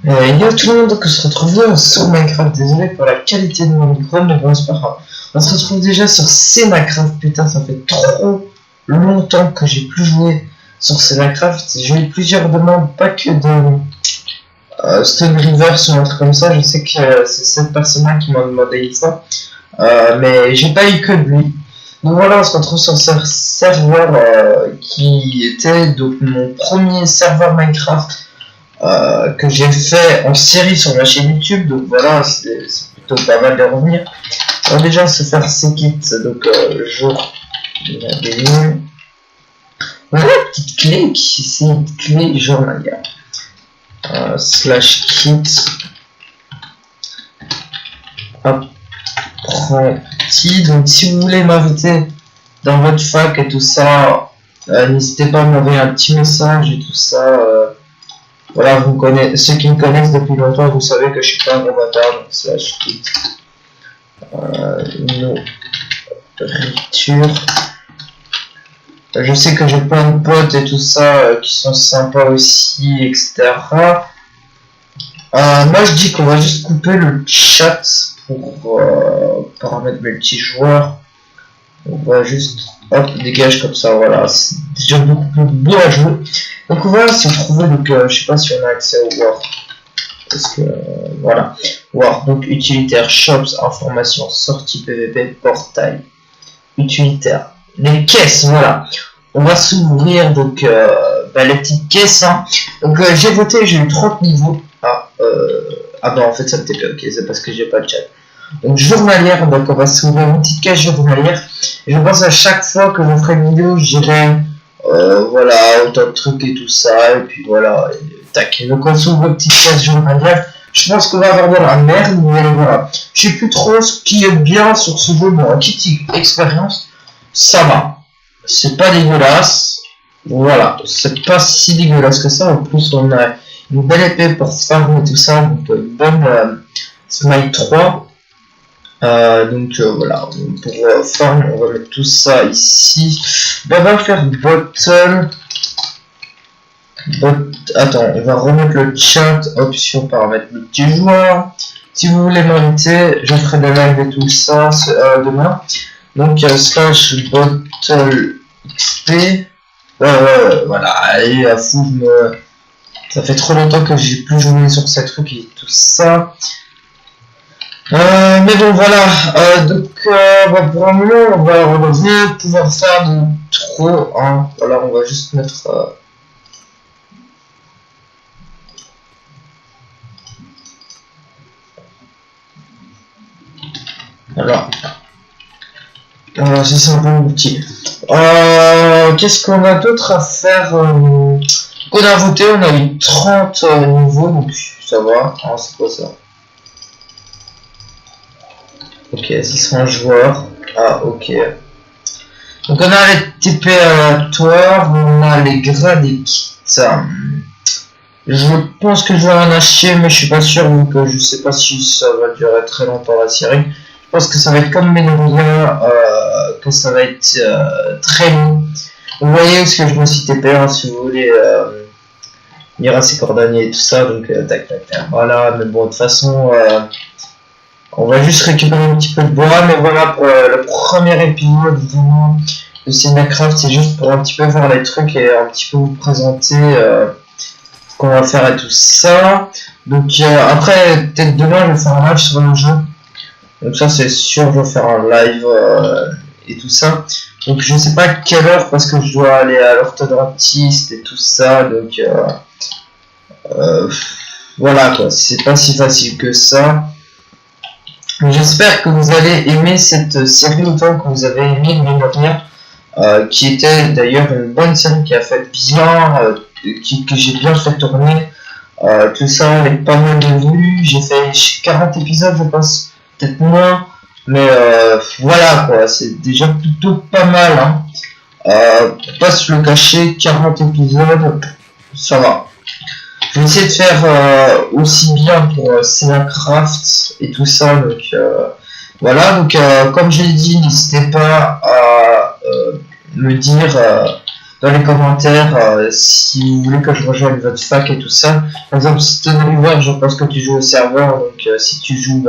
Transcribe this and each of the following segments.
Yo tout le monde, donc on se retrouve sur Minecraft. Désolé pour la qualité de mon micro, mais bon, c'est pas grave. On se retrouve déjà sur Minecraft. Putain, ça fait trop longtemps que j'ai plus joué sur Minecraft. J'ai eu plusieurs demandes, pas que de Stone Rivers ou un truc comme ça. Je sais que c'est cette personne-là qui m'a demandé ça, mais j'ai pas eu que de lui. Donc voilà, on se retrouve sur ce serveur qui était donc mon premier serveur Minecraft que j'ai fait en série sur ma chaîne YouTube. Donc voilà, c'est plutôt pas mal de revenir. On va déjà se faire ces kits. Donc jour des nuls. Voilà la petite clé qui c'est une clé journalière. Slash kit. Apprenti. Donc si vous voulez m'inviter dans votre fac et tout ça, n'hésitez pas à m'envoyer un petit message et tout ça. Voilà, vous connaissez, ceux qui me connaissent depuis longtemps, vous savez que je suis pas un gros bâtard, donc slash kit. Nourriture. Je sais que j'ai plein de potes et tout ça qui sont sympas aussi, etc. Moi je dis qu'on va juste couper le chat pour paramètres multijoueur. On va juste hop dégage comme ça, voilà, c'est déjà beaucoup plus beau à jouer. Donc voilà, si on trouvait, donc je sais pas si on a accès au War, parce que voilà, War, donc utilitaire, shops, information, sortie PVP, portail, utilitaire, les caisses, voilà. On va s'ouvrir donc les petites caisses, hein. Donc j'ai voté, j'ai eu 30 niveaux. Ah bah en fait ça me TP, ok, c'est parce que j'ai pas de chat. Donc journalière, donc on va s'ouvrir une petite caisse journalière. Et je pense à chaque fois que je ferai une vidéo, je dirai voilà, autant de trucs et tout ça, et puis voilà, et tac. Donc on s'ouvre une petite caisse journalière. Je pense qu'on va avoir de la merde, mais voilà. Je sais plus trop ce qui est bien sur ce jeu, bon, kit expérience, ça va. C'est pas dégueulasse. Voilà, c'est pas si dégueulasse que ça. En plus, on a une belle épée pour farm et tout ça, donc une bonne Smite 3. Donc voilà, pour farm, on va mettre tout ça ici. On va faire bottle. Attends, on va remettre le chat, option paramètres multijoueur. Si vous voulez m'inviter, je ferai des lives et tout ça demain. Donc slash bottle XP. Voilà, et à fou, ça fait trop longtemps que j'ai plus joué sur ces trucs et tout ça. Mais bon voilà, donc pour un moment on va pouvoir faire de trop, hein. Voilà, on va juste mettre alors c'est un peu utile. Qu'est-ce qu'on a d'autre à faire? On a voté, on a eu 30 niveaux, donc ça va, hein, c'est quoi ça? Ok, ça sera un joueur. Ah, ok. Donc on a les TP aléatoires, on a les grades et kits. Je pense que je vais en acheter, mais je suis pas sûr, donc je sais pas si ça va durer très longtemps la série. Je pense que ça va être comme Ménoria, que ça va être très long. Vous voyez ce que je me suis TP, hein, si vous voulez lire à ses coordonnées et tout ça, donc tac tac tac. Voilà, mais bon, de toute façon. On va juste récupérer un petit peu de bois, mais voilà, pour le premier épisode évidemment de Minecraft, c'est juste pour un petit peu voir les trucs et un petit peu vous présenter ce qu'on va faire et tout ça. Donc après, peut-être demain, je vais faire un live sur le jeu. Donc ça, c'est sûr, je vais faire un live et tout ça. Donc je sais pas à quelle heure, parce que je dois aller à l'orthodontiste et tout ça. Donc voilà quoi, c'est pas si facile que ça. J'espère que vous allez aimer cette série autant que vous avez aimé Ménoria, qui était d'ailleurs une bonne série qui a fait bien, que j'ai bien fait tourner, tout ça avec pas mal de vues. J'ai fait 40 épisodes, je pense, peut-être moins, mais voilà quoi, c'est déjà plutôt pas mal, hein. Pour pas se le cacher, 40 épisodes, ça va. Je vais essayer de faire aussi bien pour Minecraft et tout ça, donc voilà, donc comme j'ai dit, n'hésitez pas à me dire dans les commentaires si vous voulez que je rejoigne votre fac et tout ça. Par exemple, Stone River, je pense que tu joues au serveur, donc si tu joues,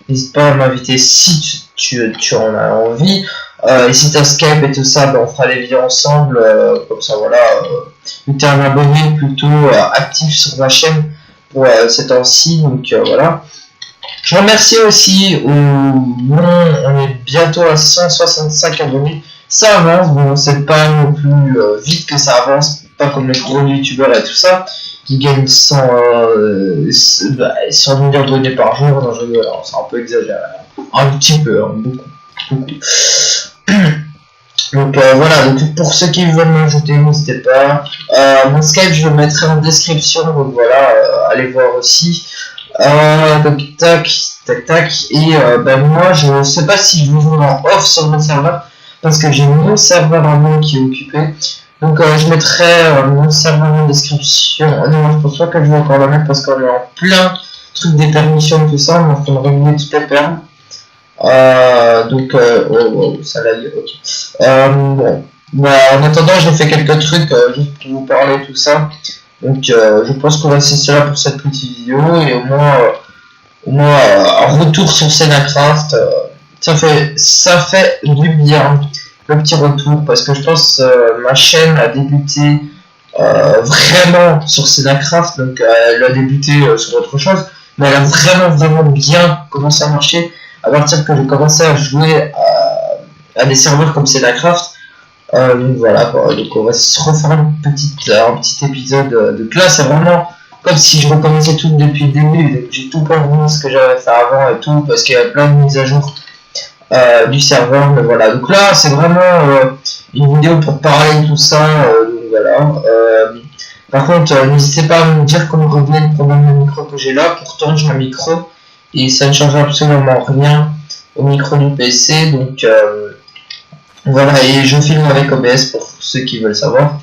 n'hésite pas à m'inviter si tu en as envie. Et si t'as Skype et tout ça, on fera les vidéos ensemble, comme ça voilà. Tu es un abonné plutôt actif sur ma chaîne pour ces temps-ci, donc voilà. Je remercie aussi on est bientôt à 165 abonnés. Ça avance, bon, c'est pas non plus vite que ça avance, pas comme les gros youtubeurs et tout ça, qui gagnent 100 millions d'abonnés par jour. Non, je rigole, c'est un peu exagéré. Un petit peu, hein, beaucoup. Donc voilà, donc pour ceux qui veulent m'ajouter, n'hésitez pas. Mon Skype, je le mettrai en description, donc voilà, allez voir aussi. Donc tac. Et moi, je sais pas si je vais jouer en off sur mon serveur, parce que j'ai mon serveur à moi qui est occupé. Donc je mettrai mon serveur en description. Non, je pense pas que je vais encore le mettre parce qu'on est en plein truc des permissions et tout ça, on est en train de régler toutes les permis. Donc ça l'a dit, ok. Bon, en attendant, j'ai fait quelques trucs juste pour vous parler tout ça. Donc je pense qu'on va cesser là pour cette petite vidéo, et au moins un retour sur Senacraft, ça fait du bien, le petit retour, parce que je pense ma chaîne a débuté vraiment sur Senacraft, donc elle a débuté sur autre chose, mais elle a vraiment bien commencé à marcher à partir que j'ai commencé à jouer à des serveurs comme Senacraft. Donc voilà, donc on va se refaire un petit épisode de classe. C'est vraiment comme si je recommençais tout depuis le début. J'ai tout perdu ce que j'avais fait avant et tout, parce qu'il y a plein de mises à jour du serveur. Mais voilà, donc là c'est vraiment une vidéo pour parler de tout ça. Donc voilà. Par contre, n'hésitez pas à me dire comment revenait le problème de micro que j'ai là. Pourtant j'ai un micro et ça ne change absolument rien au micro du PC. Donc voilà, et je filme avec OBS pour ceux qui veulent savoir.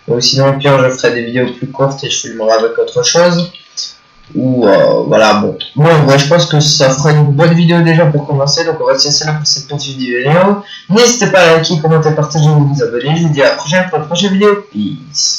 Donc sinon, au pire, je ferai des vidéos plus courtes et je filmerai avec autre chose. Ou voilà, bon. Ouais, je pense que ça fera une bonne vidéo déjà pour commencer. Donc on va se laisser là pour cette petite vidéo. N'hésitez pas à liker, commenter, partager, vous abonner. Je vous dis à la prochaine pour une prochaine vidéo. Peace.